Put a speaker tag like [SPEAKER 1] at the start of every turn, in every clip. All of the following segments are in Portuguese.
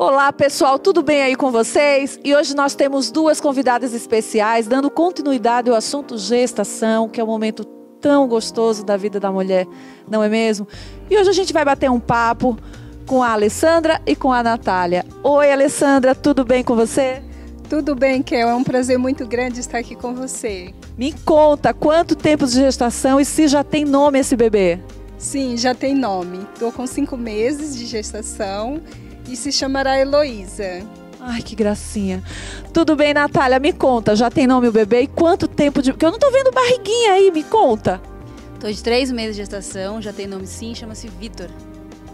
[SPEAKER 1] Olá pessoal, tudo bem aí com vocês? E hoje nós temos duas convidadas especiais, dando continuidade ao assunto gestação, que é um momento tão gostoso da vida da mulher, não é mesmo? E hoje a gente vai bater um papo com a Alessandra e com a Natália. Oi Alessandra, tudo bem com você?
[SPEAKER 2] Tudo bem, Kel, é um prazer muito grande estar aqui com você.
[SPEAKER 1] Me conta, quanto tempo de gestação e se já tem nome esse bebê?
[SPEAKER 2] Sim, já tem nome. Estou com 5 meses de gestação e se chamará Heloísa.
[SPEAKER 1] Ai, que gracinha. Tudo bem, Natália, me conta, já tem nome o bebê e quanto tempo de... Porque eu não tô vendo barriguinha aí, me conta.
[SPEAKER 3] Tô de 3 meses de gestação, já tem nome sim, chama-se Vitor.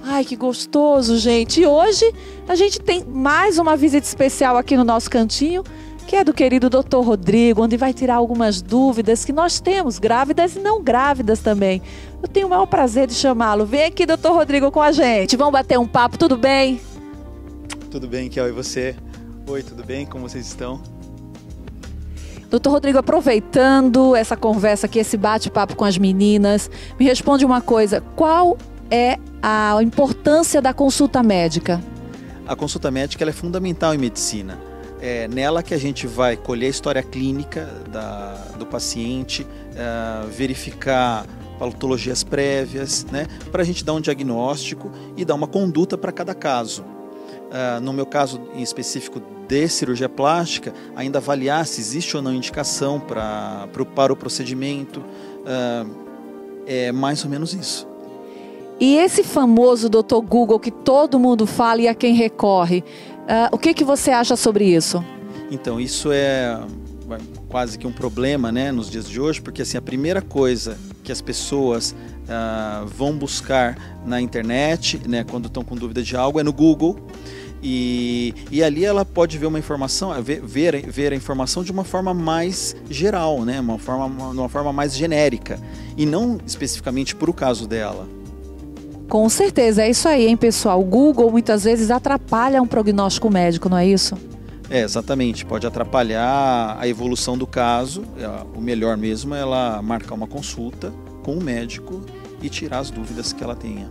[SPEAKER 1] Ai, que gostoso, gente. E hoje a gente tem mais uma visita especial aqui no nosso cantinho, que é do querido Dr. Rodrigo, onde vai tirar algumas dúvidas que nós temos, grávidas e não grávidas também. Eu tenho o maior prazer de chamá-lo. Vem aqui, Dr. Rodrigo, com a gente. Vamos bater um papo, tudo bem?
[SPEAKER 4] Tudo bem, Kel, e você? Oi, tudo bem? Como vocês estão?
[SPEAKER 1] Doutor Rodrigo, aproveitando essa conversa aqui, esse bate-papo com as meninas, me responde uma coisa, qual é a importância da consulta médica?
[SPEAKER 4] A consulta médica ela é fundamental em medicina. É nela que a gente vai colher a história clínica do paciente, verificar patologias prévias, né, para a gente dar um diagnóstico e dar uma conduta para cada caso. No meu caso em específico de cirurgia plástica, ainda avaliar se existe ou não indicação para o procedimento, é mais ou menos isso.
[SPEAKER 1] E esse famoso Dr. Google que todo mundo fala e a quem recorre, o que você acha sobre isso?
[SPEAKER 4] Então, isso é quase que um problema, né, nos dias de hoje, porque assim, a primeira coisa que as pessoas vão buscar na internet, né, quando estão com dúvida de algo, é no Google. E ali ela pode ver uma informação, ver a informação de uma forma mais geral, né, uma forma mais genérica, e não especificamente para o caso dela.
[SPEAKER 1] Com certeza, é isso aí, hein, pessoal? O Google muitas vezes atrapalha um prognóstico médico, não é isso?
[SPEAKER 4] É, exatamente, pode atrapalhar a evolução do caso. O melhor mesmo é ela marcar uma consulta com o médico e tirar as dúvidas que ela tenha.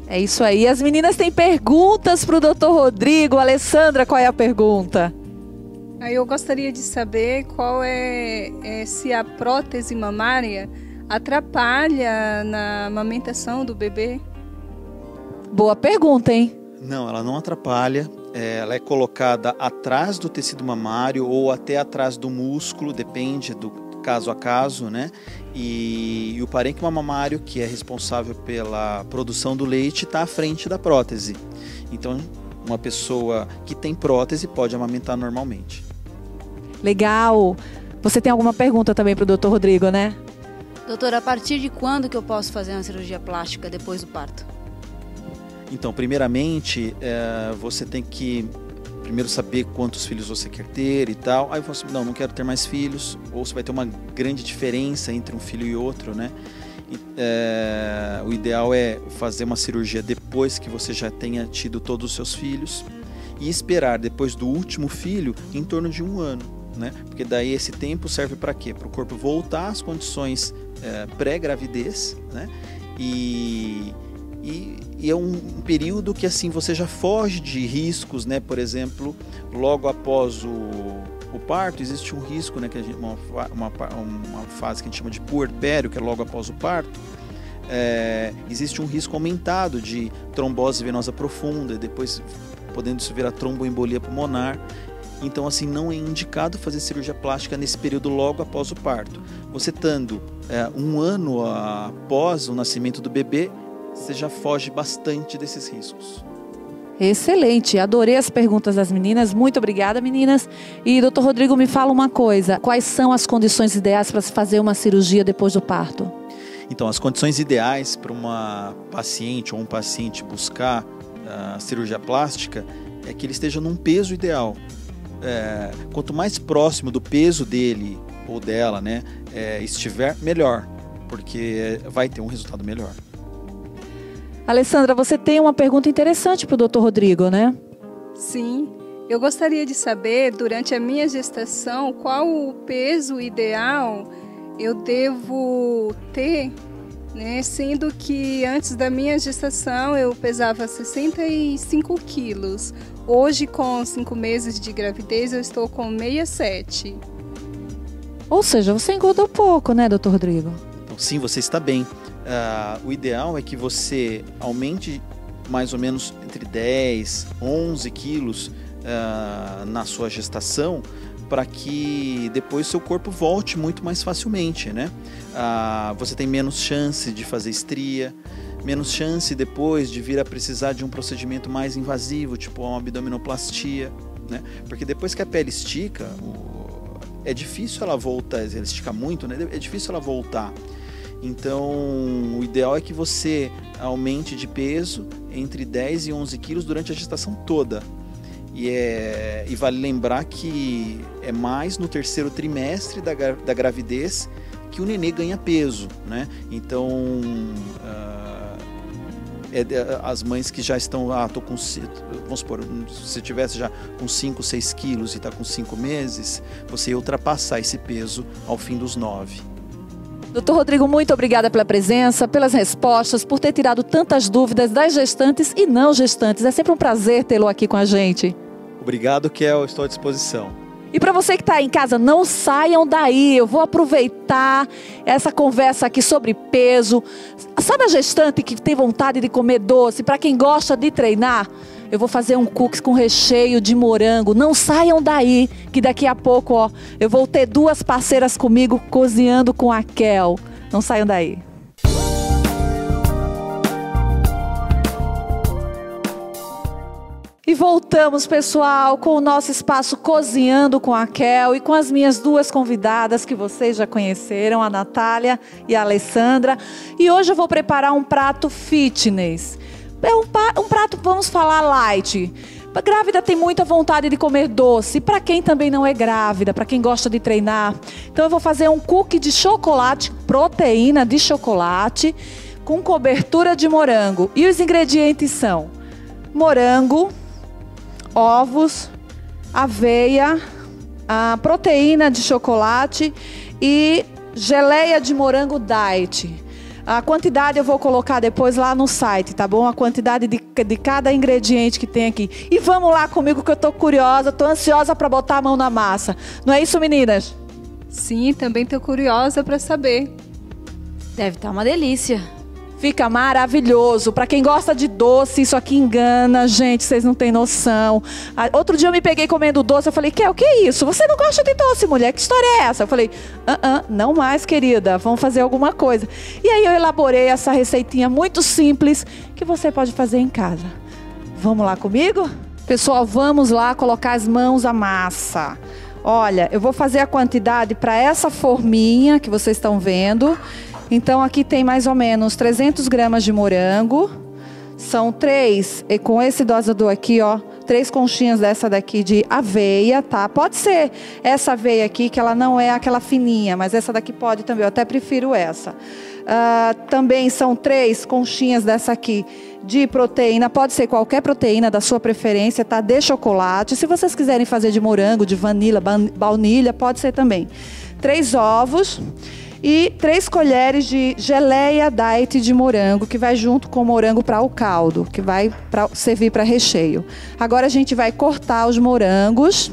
[SPEAKER 1] É isso aí, as meninas têm perguntas para o Dr. Rodrigo. Alessandra, qual é a pergunta?
[SPEAKER 2] Eu gostaria de saber qual se a prótese mamária atrapalha na amamentação do bebê.
[SPEAKER 1] Boa pergunta, hein?
[SPEAKER 4] Não, ela não atrapalha. Ela é colocada atrás do tecido mamário ou até atrás do músculo, depende do caso a caso, né? E o parênquima mamário, que é responsável pela produção do leite, está à frente da prótese. Então, uma pessoa que tem prótese pode amamentar normalmente.
[SPEAKER 1] Legal! Você tem alguma pergunta também para o Dr. Rodrigo, né?
[SPEAKER 3] Doutor, a partir de quando que eu posso fazer uma cirurgia plástica depois do parto?
[SPEAKER 4] Então, primeiramente, você tem que primeiro saber quantos filhos você quer ter e tal. Aí você, não quero ter mais filhos, ou você vai ter uma grande diferença entre um filho e outro, né? O ideal é fazer uma cirurgia depois que você já tenha tido todos os seus filhos e esperar depois do último filho em torno de 1 ano, né? Porque daí esse tempo serve para quê? Para o corpo voltar às condições pré-gravidez, né? E é um período que assim você já foge de riscos, né? Por exemplo, logo após o parto existe um risco, né? Que uma fase que a gente chama de puerpério, que é logo após o parto. Existe um risco aumentado de trombose venosa profunda, depois podendo isso virar tromboembolia pulmonar. Então, assim, não é indicado fazer cirurgia plástica nesse período logo após o parto. Você estando 1 ano após o nascimento do bebê, você já foge bastante desses riscos.
[SPEAKER 1] Excelente, adorei as perguntas das meninas, muito obrigada meninas. E doutor Rodrigo, me fala uma coisa, quais são as condições ideais para se fazer uma cirurgia depois do parto?
[SPEAKER 4] Então, as condições ideais para uma paciente ou um paciente buscar a cirurgia plástica é que ele esteja num peso ideal. Quanto mais próximo do peso dele ou dela, né, estiver, melhor, porque vai ter um resultado melhor.
[SPEAKER 1] Alessandra, você tem uma pergunta interessante para o Dr. Rodrigo, né?
[SPEAKER 2] Sim, eu gostaria de saber, durante a minha gestação, qual o peso ideal eu devo ter né? Sendo que antes da minha gestação eu pesava 65 quilos. Hoje, com 5 meses de gravidez, eu estou com 67.
[SPEAKER 1] Ou seja, você engordou pouco, né, doutor Rodrigo?
[SPEAKER 4] Então, sim, você está bem. O ideal é que você aumente mais ou menos entre 10, 11 quilos na sua gestação, para que depois seu corpo volte muito mais facilmente, né? Você tem menos chance de fazer estria, menos chance depois de vir a precisar de um procedimento mais invasivo, tipo uma abdominoplastia, né? Porque depois que a pele estica, é difícil ela voltar, ela estica muito, né? É difícil ela voltar. Então, o ideal é que você aumente de peso entre 10 e 11 quilos durante a gestação toda. E vale lembrar que é mais no terceiro trimestre da gravidez que o nenê ganha peso, né? Então, as mães que já estão, tô com, vamos supor, se tivesse já com 5, 6 quilos e está com 5 meses, você ia ultrapassar esse peso ao fim dos 9.
[SPEAKER 1] Doutor Rodrigo, muito obrigada pela presença, pelas respostas, por ter tirado tantas dúvidas das gestantes e não gestantes. É sempre um prazer tê-lo aqui com a gente.
[SPEAKER 4] Obrigado, Kel, estou à disposição.
[SPEAKER 1] E para você que está em casa, não saiam daí. Eu vou aproveitar essa conversa aqui sobre peso. Sabe a gestante que tem vontade de comer doce? Para quem gosta de treinar, eu vou fazer um cookies com recheio de morango. Não saiam daí, que daqui a pouco, eu vou ter 2 parceiras comigo cozinhando com a Kel. Não saiam daí. E voltamos, pessoal, com o nosso espaço Cozinhando com a Kel e com as minhas 2 convidadas que vocês já conheceram, a Natália e a Alessandra. E hoje eu vou preparar um prato fitness. É um prato, vamos falar, light. A grávida tem muita vontade de comer doce. Para quem também não é grávida, para quem gosta de treinar. Então eu vou fazer um cookie de chocolate, proteína de chocolate, com cobertura de morango. E os ingredientes são morango, ovos, aveia, a proteína de chocolate e geleia de morango diet. A quantidade eu vou colocar depois lá no site, tá bom? A quantidade de cada ingrediente que tem aqui. E vamos lá comigo que eu tô curiosa, tô ansiosa para botar a mão na massa. Não é isso, meninas?
[SPEAKER 2] Sim, também tô curiosa para saber.
[SPEAKER 3] Deve estar uma delícia.
[SPEAKER 1] Fica maravilhoso. Para quem gosta de doce, isso aqui engana, gente, vocês não têm noção. Outro dia eu me peguei comendo doce, eu falei, o que é isso? Você não gosta de doce, mulher? Que história é essa? Eu falei, não mais, querida, vamos fazer alguma coisa. E aí eu elaborei essa receitinha muito simples que você pode fazer em casa. Vamos lá comigo? Pessoal, vamos lá colocar as mãos à massa. Olha, eu vou fazer a quantidade para essa forminha que vocês estão vendo. Então, aqui tem mais ou menos 300 gramas de morango. São 3, e com esse dosador aqui, 3 conchinhas dessa daqui de aveia, tá? Pode ser essa aveia aqui, que ela não é aquela fininha, mas essa daqui pode também, eu até prefiro essa. Também são 3 conchinhas dessa aqui de proteína, pode ser qualquer proteína da sua preferência, tá? De chocolate. Se vocês quiserem fazer de morango, de baunilha, pode ser também. 3 ovos. E 3 colheres de geleia diet de morango, que vai junto com o morango para o caldo, que vai servir para recheio. Agora a gente vai cortar os morangos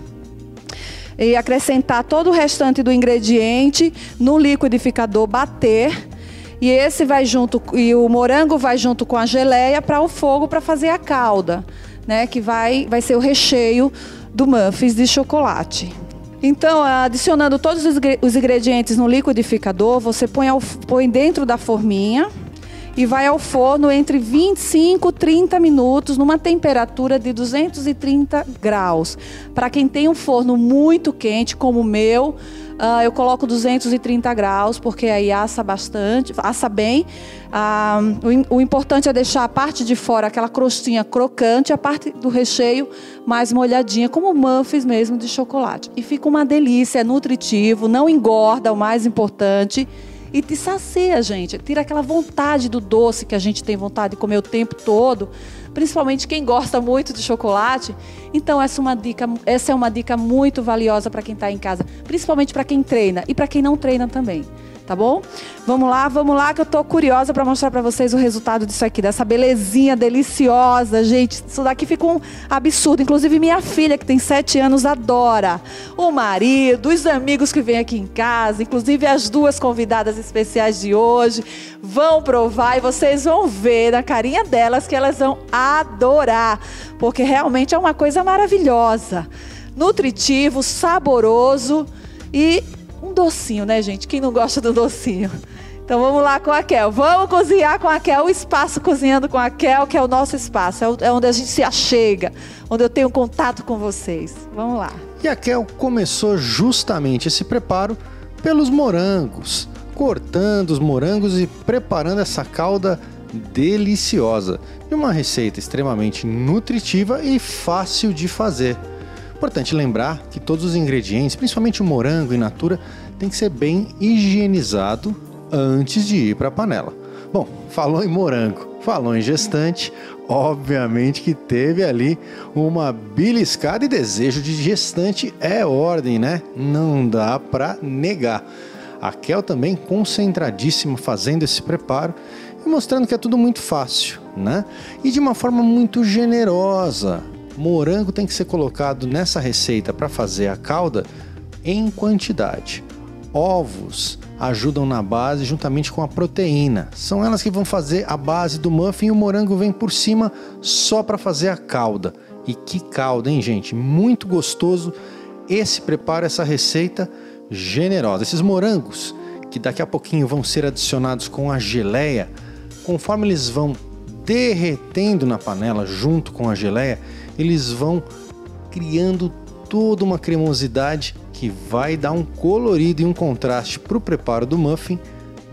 [SPEAKER 1] e acrescentar todo o restante do ingrediente no liquidificador, bater. E esse vai junto, e o morango vai junto com a geleia para o fogo para fazer a calda, né? Que vai ser o recheio do muffins de chocolate. Então, adicionando todos os ingredientes no liquidificador, você põe dentro da forminha e vai ao forno entre 25 e 30 minutos, numa temperatura de 230 graus. Para quem tem um forno muito quente, como o meu, eu coloco 230 graus, porque aí assa bastante, assa bem. O importante é deixar a parte de fora, aquela crostinha crocante, a parte do recheio mais molhadinha, como muffins mesmo de chocolate. E fica uma delícia, é nutritivo, não engorda, o mais importante. E te sacia, gente. Tira aquela vontade do doce que a gente tem vontade de comer o tempo todo. Principalmente quem gosta muito de chocolate. Então essa é uma dica muito valiosa para quem está em casa. Principalmente para quem treina e para quem não treina também. tá bom? Vamos lá, que eu tô curiosa para mostrar para vocês o resultado disso aqui, dessa belezinha deliciosa, gente. Isso daqui fica um absurdo. Inclusive minha filha, que tem 7 anos, adora. O marido, os amigos que vêm aqui em casa, inclusive as 2 convidadas especiais de hoje, vão provar e vocês vão ver na carinha delas que elas vão adorar, porque realmente é uma coisa maravilhosa. Nutritivo, saboroso e um docinho, né, gente? Quem não gosta do docinho? Então vamos lá com a Kel. Vamos cozinhar com a Kel. O espaço Cozinhando com a Kel, que é o nosso espaço. É onde a gente se achega, onde eu tenho contato com vocês. Vamos lá.
[SPEAKER 5] E a Kel começou justamente esse preparo pelos morangos. Cortando os morangos e preparando essa calda deliciosa. De uma receita extremamente nutritiva e fácil de fazer. Importante lembrar que todos os ingredientes, principalmente o morango in natura, tem que ser bem higienizado antes de ir para a panela. Bom, falou em morango, falou em gestante, obviamente que teve ali uma beliscada e desejo de gestante é ordem, né? Não dá para negar. A Kel também concentradíssima fazendo esse preparo e mostrando que é tudo muito fácil, né? E de uma forma muito generosa. Morango tem que ser colocado nessa receita para fazer a calda em quantidade. Ovos ajudam na base juntamente com a proteína. São elas que vão fazer a base do muffin e o morango vem por cima só para fazer a calda. E que calda, hein, gente? Muito gostoso esse preparo, essa receita generosa. Esses morangos que daqui a pouquinho vão ser adicionados com a geleia, conforme eles vão derretendo na panela junto com a geleia, eles vão criando toda uma cremosidade que vai dar um colorido e um contraste para o preparo do muffin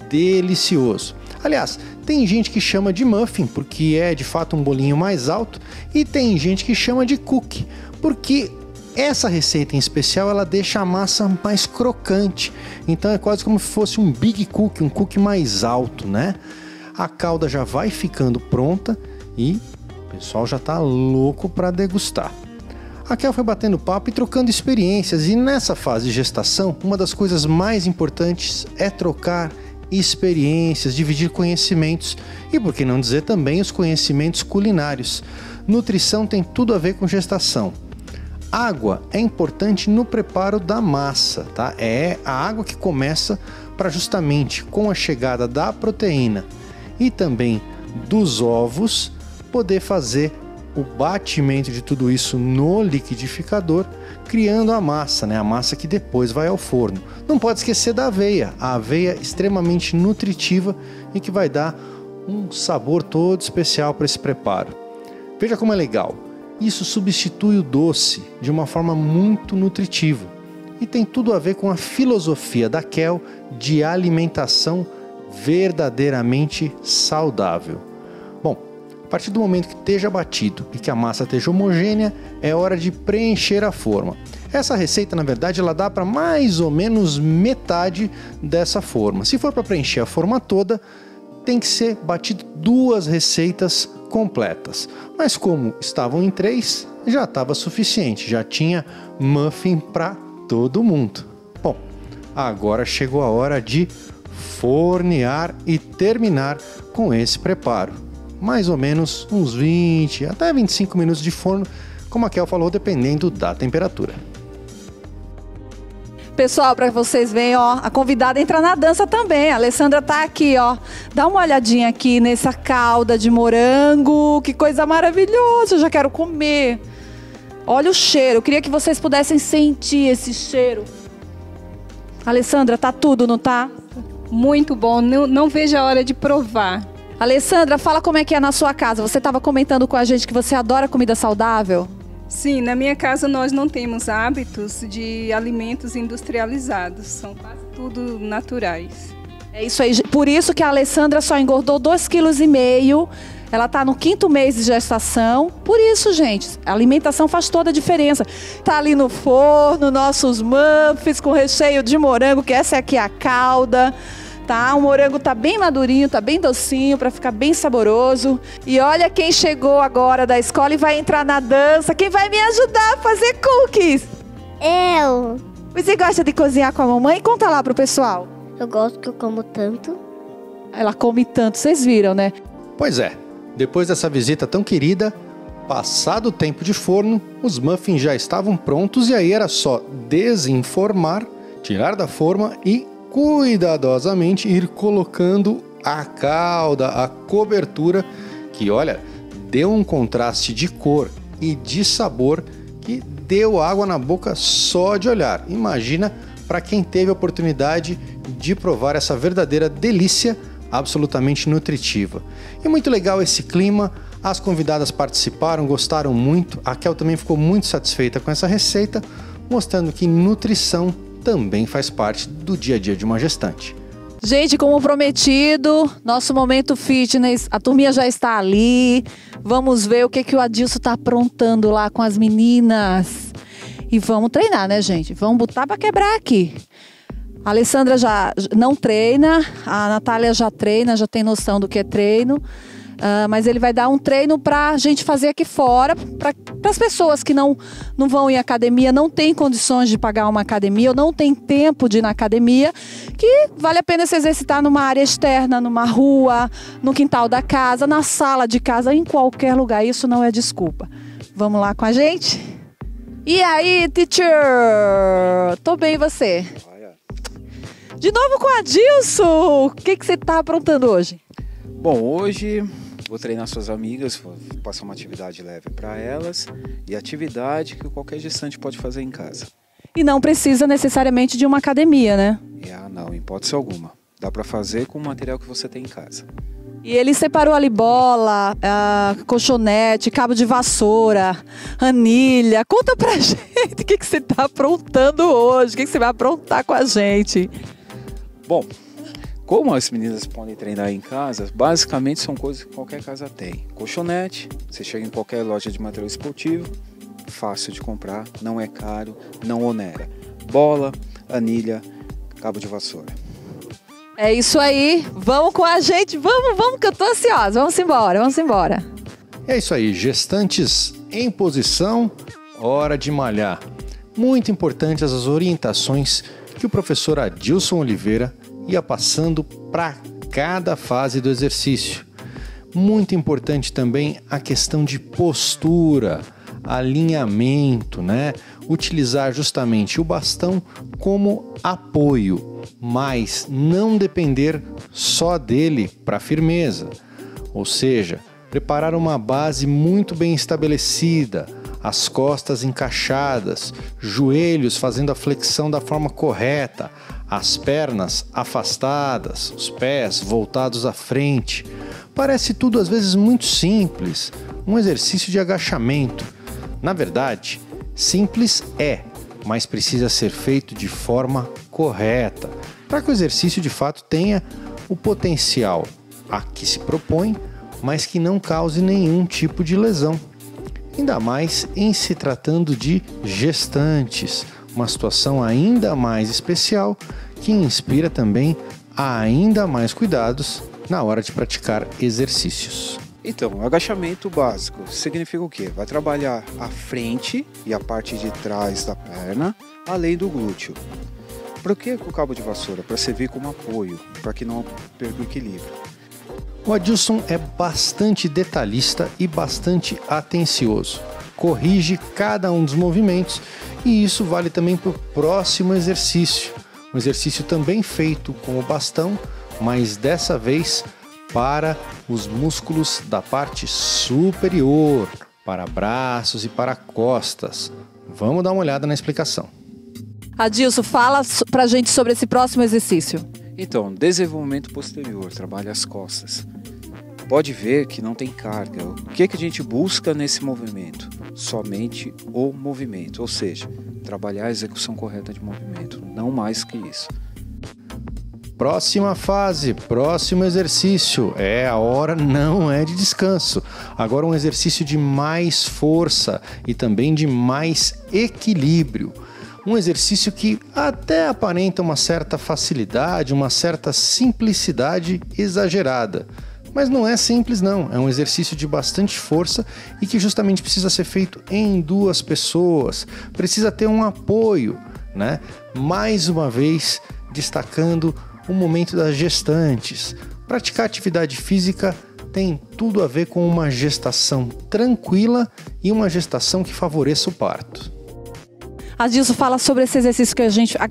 [SPEAKER 5] delicioso. Aliás, tem gente que chama de muffin porque é de fato um bolinho mais alto e tem gente que chama de cookie porque essa receita em especial ela deixa a massa mais crocante. Então é quase como se fosse um big cookie, um cookie mais alto, né? A calda já vai ficando pronta e o pessoal já tá louco para degustar. A Kel foi batendo papo e trocando experiências, e nessa fase de gestação, uma das coisas mais importantes é trocar experiências, dividir conhecimentos e, por que não dizer também, os conhecimentos culinários. Nutrição tem tudo a ver com gestação. Água é importante no preparo da massa, tá? É a água que começa para justamente com a chegada da proteína e também dos ovos poder fazer o batimento de tudo isso no liquidificador, criando a massa, né? A massa que depois vai ao forno. Não pode esquecer da aveia, a aveia extremamente nutritiva e que vai dar um sabor todo especial para esse preparo. Veja como é legal, isso substitui o doce de uma forma muito nutritiva e tem tudo a ver com a filosofia da Kel de alimentação verdadeiramente saudável. Bom, a partir do momento que esteja batido e que a massa esteja homogênea, é hora de preencher a forma. Essa receita, na verdade, ela dá para mais ou menos metade dessa forma. Se for para preencher a forma toda, tem que ser batido 2 receitas completas. Mas como estavam em 3, já estava suficiente, já tinha muffin para todo mundo. Bom, agora chegou a hora de fornear e terminar com esse preparo. Mais ou menos uns 20 até 25 minutos de forno, como a Kel falou, dependendo da temperatura.
[SPEAKER 1] Pessoal, para vocês verem, ó, a convidada entra na dança também. A Alessandra tá aqui, ó. Dá uma olhadinha aqui nessa calda de morango. Que coisa maravilhosa, eu já quero comer. Olha o cheiro, eu queria que vocês pudessem sentir esse cheiro. Alessandra, tá tudo, não tá?
[SPEAKER 2] Muito bom, não vejo a hora de provar.
[SPEAKER 1] Alessandra, fala como é que é na sua casa. Você estava comentando com a gente que você adora comida saudável?
[SPEAKER 2] Sim, na minha casa nós não temos hábitos de alimentos industrializados. São quase tudo naturais.
[SPEAKER 1] É isso aí. Por isso que a Alessandra só engordou 2,5 kg. Ela está no 5º mês de gestação. Por isso, gente, a alimentação faz toda a diferença. Tá ali no forno, nossos muffins com recheio de morango, que essa aqui é a calda. Tá? O morango tá bem madurinho, tá bem docinho, para ficar bem saboroso. E olha quem chegou agora da escola e vai entrar na dança. Quem vai me ajudar a fazer cookies?
[SPEAKER 6] Eu.
[SPEAKER 1] Você gosta de cozinhar com a mamãe? Conta lá pro pessoal.
[SPEAKER 6] Eu gosto que eu como tanto.
[SPEAKER 1] Ela come tanto, vocês viram, né?
[SPEAKER 5] Pois é, depois dessa visita tão querida, passado o tempo de forno, os muffins já estavam prontos e aí era só desenformar, tirar da forma e cuidadosamente ir colocando a calda, a cobertura, que olha, deu um contraste de cor e de sabor que deu água na boca só de olhar. Imagina para quem teve a oportunidade de provar essa verdadeira delícia absolutamente nutritiva. E muito legal esse clima, as convidadas participaram, gostaram muito, a Kel também ficou muito satisfeita com essa receita, mostrando que nutrição também faz parte do dia a dia de uma gestante.
[SPEAKER 1] Gente, como prometido, nosso momento fitness, a turminha já está ali. Vamos ver o que o Adilson está aprontando lá com as meninas. E vamos treinar, né, gente? Vamos botar para quebrar aqui. A Alessandra já não treina, a Natália já treina, já tem noção do que é treino. Mas ele vai dar um treino para a gente fazer aqui fora, para as pessoas que não vão em academia, não tem condições de pagar uma academia ou não tem tempo de ir na academia, que vale a pena se exercitar numa área externa, numa rua, no quintal da casa, na sala de casa, em qualquer lugar. Isso não é desculpa. Vamos lá com a gente? E aí, teacher? Tô bem, e você? De novo com a Adilson! O que você está aprontando hoje?
[SPEAKER 7] Bom, hoje vou treinar suas amigas, vou passar uma atividade leve para elas e atividade que qualquer gestante pode fazer em casa.
[SPEAKER 1] E não precisa necessariamente de uma academia, né?
[SPEAKER 7] Não, em hipótese alguma. Dá para fazer com o material que você tem em casa.
[SPEAKER 1] E ele separou ali bola, colchonete, cabo de vassoura, anilha. Conta pra gente o que você tá aprontando hoje, o que você vai aprontar com a gente.
[SPEAKER 7] Bom, como as meninas podem treinar em casa, basicamente são coisas que qualquer casa tem. Colchonete, você chega em qualquer loja de material esportivo, fácil de comprar, não é caro, não onera. Bola, anilha, cabo de vassoura.
[SPEAKER 1] É isso aí, vamos com a gente, vamos que eu tô ansiosa, vamos embora.
[SPEAKER 5] É isso aí, gestantes em posição, hora de malhar. Muito importantes as orientações que o professor Adilson Oliveira ia passando para cada fase do exercício. Muito importante também a questão de postura, alinhamento, né? Utilizar justamente o bastão como apoio, mas não depender só dele para firmeza. Ou seja, preparar uma base muito bem estabelecida, as costas encaixadas, joelhos fazendo a flexão da forma correta, as pernas afastadas, os pés voltados à frente. Parece tudo às vezes muito simples, um exercício de agachamento. Na verdade, simples é, mas precisa ser feito de forma correta, para que o exercício de fato tenha o potencial a que se propõe, mas que não cause nenhum tipo de lesão. Ainda mais em se tratando de gestantes, uma situação ainda mais especial que inspira também a ainda mais cuidados na hora de praticar exercícios.
[SPEAKER 7] Então, agachamento básico significa o quê? Vai trabalhar a frente e a parte de trás da perna, além do glúteo. Por que com o cabo de vassoura? Para servir como apoio, para que não perca o equilíbrio.
[SPEAKER 5] O Adilson é bastante detalhista e bastante atencioso. Corrige cada um dos movimentos e isso vale também para o próximo exercício. Um exercício também feito com o bastão, mas dessa vez para os músculos da parte superior, para braços e para costas. Vamos dar uma olhada na explicação.
[SPEAKER 1] Adilson, fala pra gente sobre esse próximo exercício.
[SPEAKER 7] Então, desenvolvimento posterior, trabalha as costas. Pode ver que não tem carga. O que a gente busca nesse movimento? Somente o movimento, ou seja, trabalhar a execução correta de movimento, não mais que isso.
[SPEAKER 5] Próxima fase, próximo exercício. A hora não é de descanso. Agora um exercício de mais força e também de mais equilíbrio. Um exercício que até aparenta uma certa facilidade, uma certa simplicidade exagerada. Mas não é simples não, é um exercício de bastante força e que justamente precisa ser feito em duas pessoas. Precisa ter um apoio, né? Mais uma vez, destacando o momento das gestantes. Praticar atividade física tem tudo a ver com uma gestação tranquila e uma gestação que favoreça o parto.
[SPEAKER 1] Adilson, fala sobre esse exercício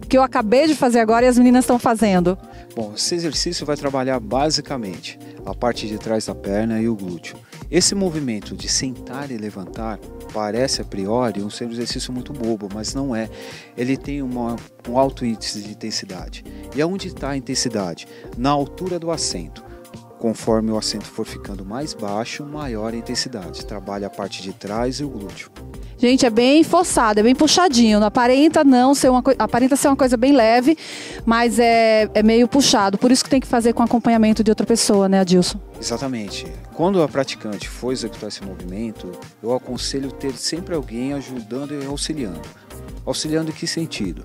[SPEAKER 1] que eu acabei de fazer agora e as meninas estão fazendo.
[SPEAKER 7] Bom, esse exercício vai trabalhar basicamente a parte de trás da perna e o glúteo. Esse movimento de sentar e levantar parece a priori um exercício muito bobo, mas não é. Ele tem um alto índice de intensidade. E aonde está a intensidade? Na altura do assento. Conforme o assento for ficando mais baixo, maior a intensidade. Trabalha a parte de trás e o glúteo.
[SPEAKER 1] Gente, é bem forçado, é bem puxadinho. Não aparenta ser uma coisa bem leve, mas é meio puxado. Por isso que tem que fazer com acompanhamento de outra pessoa, né, Adilson?
[SPEAKER 7] Exatamente. Quando a praticante for executar esse movimento, eu aconselho ter sempre alguém ajudando e auxiliando. Auxiliando em que sentido?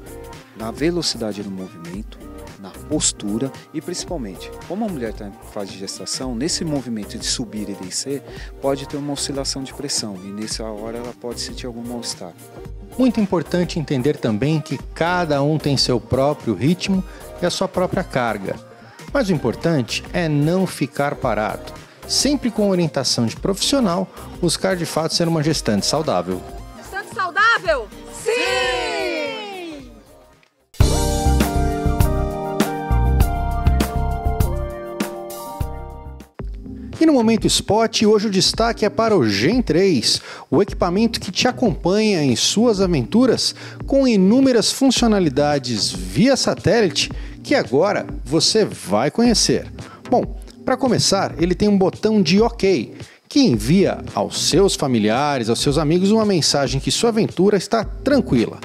[SPEAKER 7] Na velocidade do movimento, na postura e principalmente, como a mulher está em fase de gestação, nesse movimento de subir e descer, pode ter uma oscilação de pressão e nessa hora ela pode sentir algum mal-estar.
[SPEAKER 5] Muito importante entender também que cada um tem seu próprio ritmo e a sua própria carga. Mas o importante é não ficar parado. Sempre com orientação de profissional, buscar de fato ser uma gestante saudável.
[SPEAKER 1] Gestante saudável? Sim!
[SPEAKER 5] E no Momento Spot, hoje o destaque é para o Gen 3, o equipamento que te acompanha em suas aventuras com inúmeras funcionalidades via satélite que agora você vai conhecer. Bom, para começar, ele tem um botão de OK, que envia aos seus familiares, aos seus amigos, uma mensagem que sua aventura está tranquila.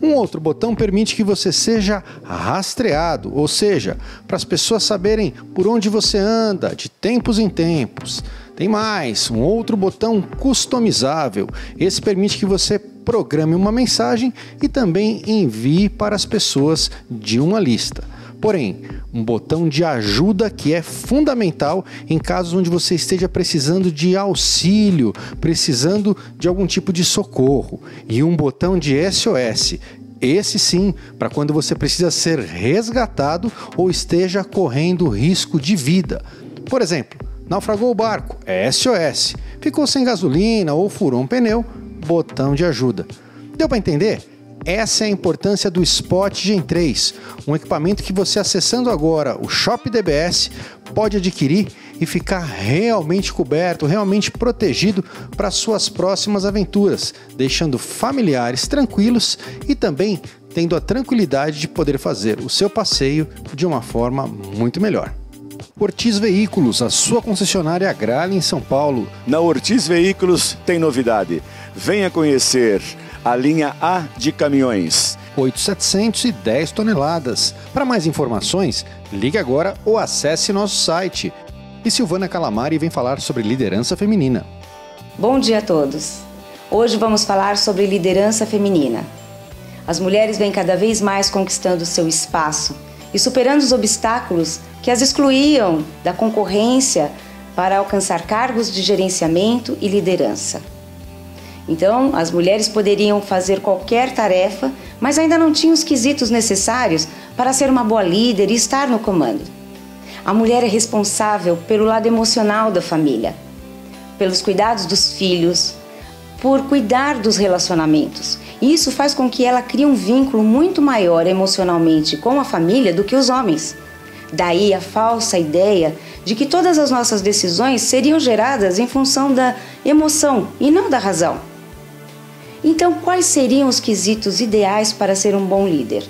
[SPEAKER 5] Um outro botão permite que você seja rastreado, ou seja, para as pessoas saberem por onde você anda de tempos em tempos. Tem mais, um outro botão customizável. Esse permite que você programe uma mensagem e também envie para as pessoas de uma lista. Porém, um botão de ajuda que é fundamental em casos onde você esteja precisando de auxílio, precisando de algum tipo de socorro. E um botão de SOS. Esse sim, para quando você precisa ser resgatado ou esteja correndo risco de vida. Por exemplo, naufragou o barco, é SOS. Ficou sem gasolina ou furou um pneu, botão de ajuda. Deu para entender? Essa é a importância do Spot Gen 3, um equipamento que você, acessando agora o Shop DBS, pode adquirir e ficar realmente coberto, realmente protegido para suas próximas aventuras, deixando familiares tranquilos e também tendo a tranquilidade de poder fazer o seu passeio de uma forma muito melhor. Ortiz Veículos, a sua concessionária Agrale em São Paulo.
[SPEAKER 6] Na Ortiz Veículos tem novidade. Venha conhecer a linha A de caminhões.
[SPEAKER 5] 8,710 toneladas. Para mais informações, ligue agora ou acesse nosso site. E Silvana Calamari vem falar sobre liderança feminina.
[SPEAKER 8] Bom dia a todos. Hoje vamos falar sobre liderança feminina. As mulheres vêm cada vez mais conquistando seu espaço e superando os obstáculos que as excluíam da concorrência para alcançar cargos de gerenciamento e liderança. Então, as mulheres poderiam fazer qualquer tarefa, mas ainda não tinham os quesitos necessários para ser uma boa líder e estar no comando. A mulher é responsável pelo lado emocional da família, pelos cuidados dos filhos, por cuidar dos relacionamentos. E isso faz com que ela crie um vínculo muito maior emocionalmente com a família do que os homens. Daí a falsa ideia de que todas as nossas decisões seriam geradas em função da emoção e não da razão. Então, quais seriam os quesitos ideais para ser um bom líder?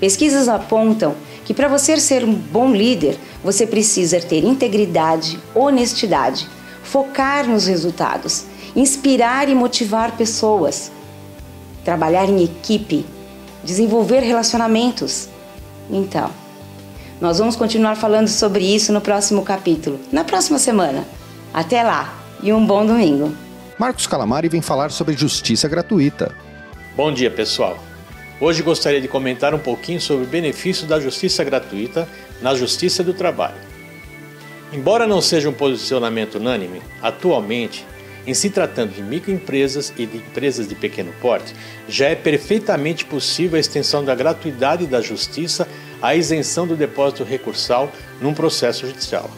[SPEAKER 8] Pesquisas apontam que para você ser um bom líder, você precisa ter integridade, honestidade, focar nos resultados, inspirar e motivar pessoas, trabalhar em equipe, desenvolver relacionamentos. Então, nós vamos continuar falando sobre isso no próximo capítulo, na próxima semana. Até lá e um bom domingo.
[SPEAKER 5] Marcos Calamari vem falar sobre justiça gratuita.
[SPEAKER 9] Bom dia, pessoal. Hoje gostaria de comentar um pouquinho sobre o benefício da justiça gratuita na Justiça do Trabalho. Embora não seja um posicionamento unânime, atualmente, em se tratando de microempresas e de empresas de pequeno porte, já é perfeitamente possível a extensão da gratuidade da justiça a isenção do depósito recursal num processo judicial.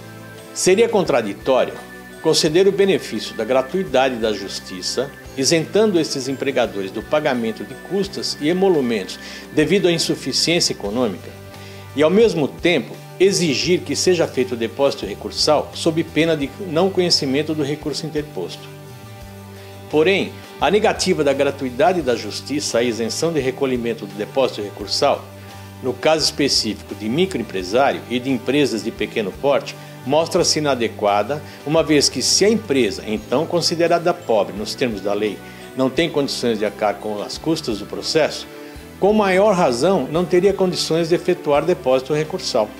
[SPEAKER 9] Seria contraditório conceder o benefício da gratuidade da justiça, isentando esses empregadores do pagamento de custas e emolumentos devido à insuficiência econômica, e ao mesmo tempo exigir que seja feito o depósito recursal sob pena de não conhecimento do recurso interposto. Porém, a negativa da gratuidade da justiça à isenção de recolhimento do depósito recursal, no caso específico de microempresário e de empresas de pequeno porte, mostra-se inadequada, uma vez que se a empresa, então considerada pobre nos termos da lei, não tem condições de arcar com as custas do processo, com maior razão não teria condições de efetuar depósito recursal.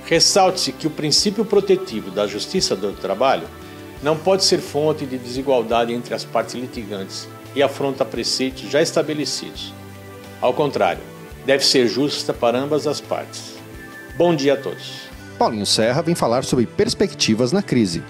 [SPEAKER 9] Ressalte-se que o princípio protetivo da justiça do trabalho não pode ser fonte de desigualdade entre as partes litigantes e afronta preceitos já estabelecidos. Ao contrário, deve ser justa para ambas as partes. Bom dia a todos.
[SPEAKER 5] Paulinho Serra vem falar sobre perspectivas na crise.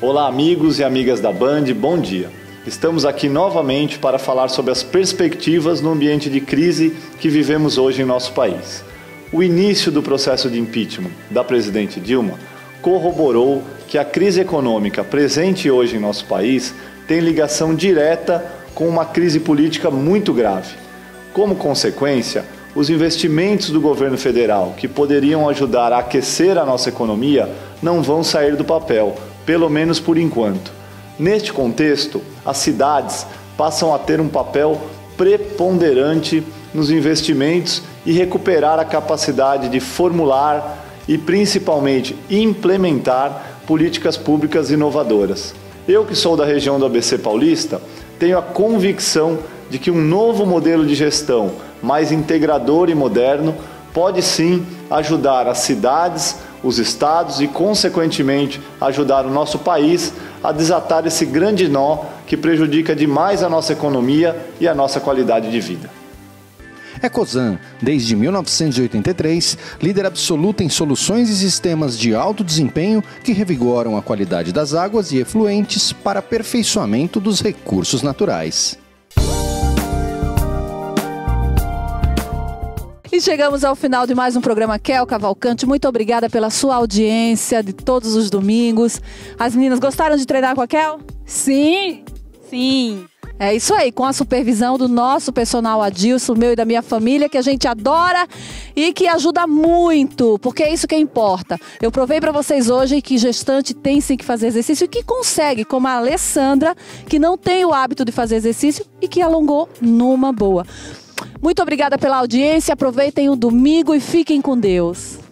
[SPEAKER 10] Olá, amigos e amigas da Band, bom dia. Estamos aqui novamente para falar sobre as perspectivas no ambiente de crise que vivemos hoje em nosso país. O início do processo de impeachment da presidente Dilma corroborou que a crise econômica presente hoje em nosso país tem ligação direta com uma crise política muito grave. Como consequência, os investimentos do governo federal que poderiam ajudar a aquecer a nossa economia não vão sair do papel, pelo menos por enquanto. Neste contexto, as cidades passam a ter um papel preponderante nos investimentos e recuperar a capacidade de formular e principalmente implementar políticas públicas inovadoras. Eu, que sou da região do ABC Paulista, tenho a convicção de que um novo modelo de gestão mais integrador e moderno pode sim ajudar as cidades, os estados e, consequentemente, ajudar o nosso país a desatar esse grande nó que prejudica demais a nossa economia e a nossa qualidade de vida.
[SPEAKER 5] Ecosan, desde 1983, líder absoluta em soluções e sistemas de alto desempenho que revigoram a qualidade das águas e efluentes para aperfeiçoamento dos recursos naturais.
[SPEAKER 1] E chegamos ao final de mais um programa Kel Cavalcante. Muito obrigada pela sua audiência de todos os domingos. As meninas gostaram de treinar com a Kel?
[SPEAKER 2] Sim!
[SPEAKER 1] Sim! É isso aí, com a supervisão do nosso personal Adilson, meu e da minha família, que a gente adora e que ajuda muito, porque é isso que importa. Eu provei para vocês hoje que gestante tem sim que fazer exercício e que consegue, como a Alessandra, que não tem o hábito de fazer exercício e que alongou numa boa. Muito obrigada pela audiência, aproveitem o domingo e fiquem com Deus.